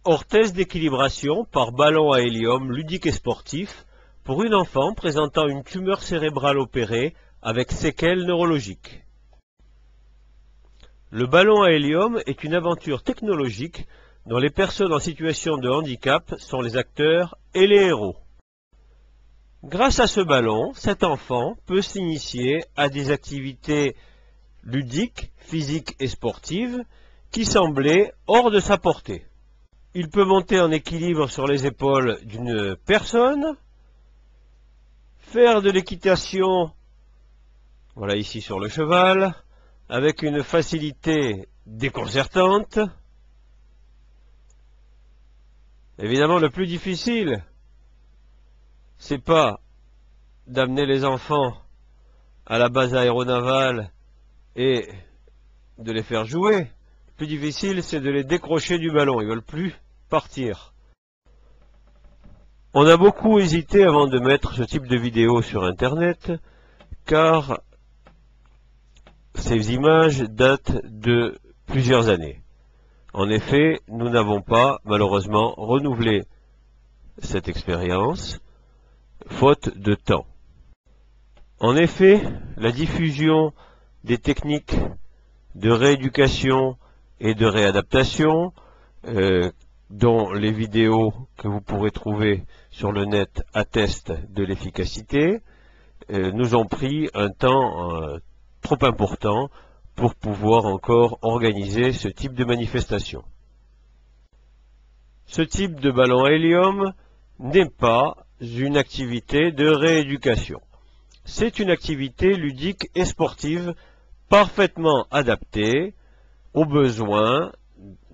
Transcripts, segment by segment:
Orthèse d'équilibration par ballon à hélium ludique et sportif pour une enfant présentant une tumeur cérébrale opérée avec séquelles neurologiques. Le ballon à hélium est une aventure technologique dont les personnes en situation de handicap sont les acteurs et les héros. Grâce à ce ballon, cet enfant peut s'initier à des activités ludiques, physiques et sportives qui semblaient hors de sa portée. Il peut monter en équilibre sur les épaules d'une personne, faire de l'équitation, voilà ici sur le cheval, avec une facilité déconcertante. Évidemment, le plus difficile, c'est pas d'amener les enfants à la base aéronavale et de les faire jouer. Le plus difficile, c'est de les décrocher du ballon. Ils veulent plus partir. On a beaucoup hésité avant de mettre ce type de vidéo sur Internet, car ces images datent de plusieurs années. En effet, nous n'avons pas, malheureusement, renouvelé cette expérience, faute de temps. En effet, la diffusion des techniques de rééducation et de réadaptation, dont les vidéos que vous pourrez trouver sur le net attestent de l'efficacité, nous ont pris un temps trop important pour pouvoir encore organiser ce type de manifestation. Ce type de ballon à hélium n'est pas une activité de rééducation. C'est une activité ludique et sportive parfaitement adaptée aux besoins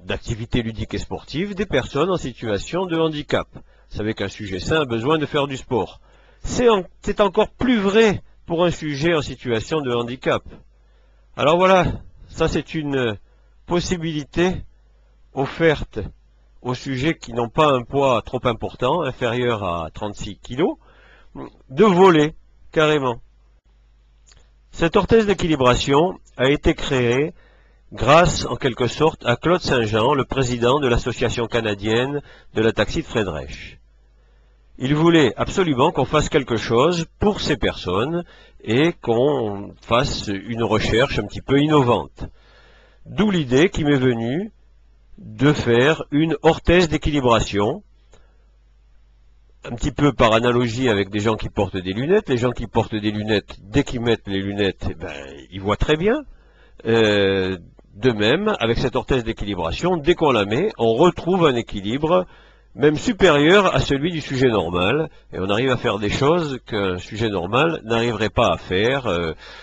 d'activités ludiques et sportives des personnes en situation de handicap. Vous savez qu'un sujet sain a besoin de faire du sport. C'est encore plus vrai pour un sujet en situation de handicap. Alors voilà, ça c'est une possibilité offerte aux sujets qui n'ont pas un poids trop important, inférieur à 36 kg, de voler carrément. Cette orthèse d'équilibration a été créée grâce, en quelque sorte, à Claude Saint-Jean, le président de l'association canadienne de l'ataxie de Friedreich. Il voulait absolument qu'on fasse quelque chose pour ces personnes et qu'on fasse une recherche un petit peu innovante. D'où l'idée qui m'est venue de faire une orthèse d'équilibration, un petit peu par analogie avec des gens qui portent des lunettes. Les gens qui portent des lunettes, dès qu'ils mettent les lunettes, ils voient très bien. De même, avec cette orthèse d'équilibration, dès qu'on la met, on retrouve un équilibre même supérieur à celui du sujet normal, et on arrive à faire des choses qu'un sujet normal n'arriverait pas à faire,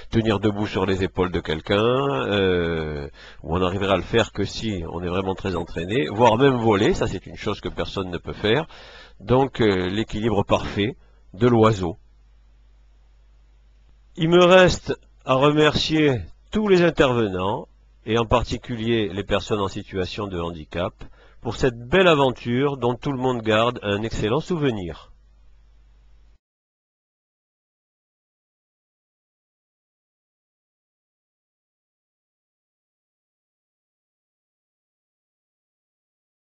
tenir debout sur les épaules de quelqu'un, ou on n'arriverait à le faire que si on est vraiment très entraîné, voire même voler, ça c'est une chose que personne ne peut faire. Donc l'équilibre parfait de l'oiseau. Il me reste à remercier tous les intervenants, et en particulier les personnes en situation de handicap, pour cette belle aventure dont tout le monde garde un excellent souvenir.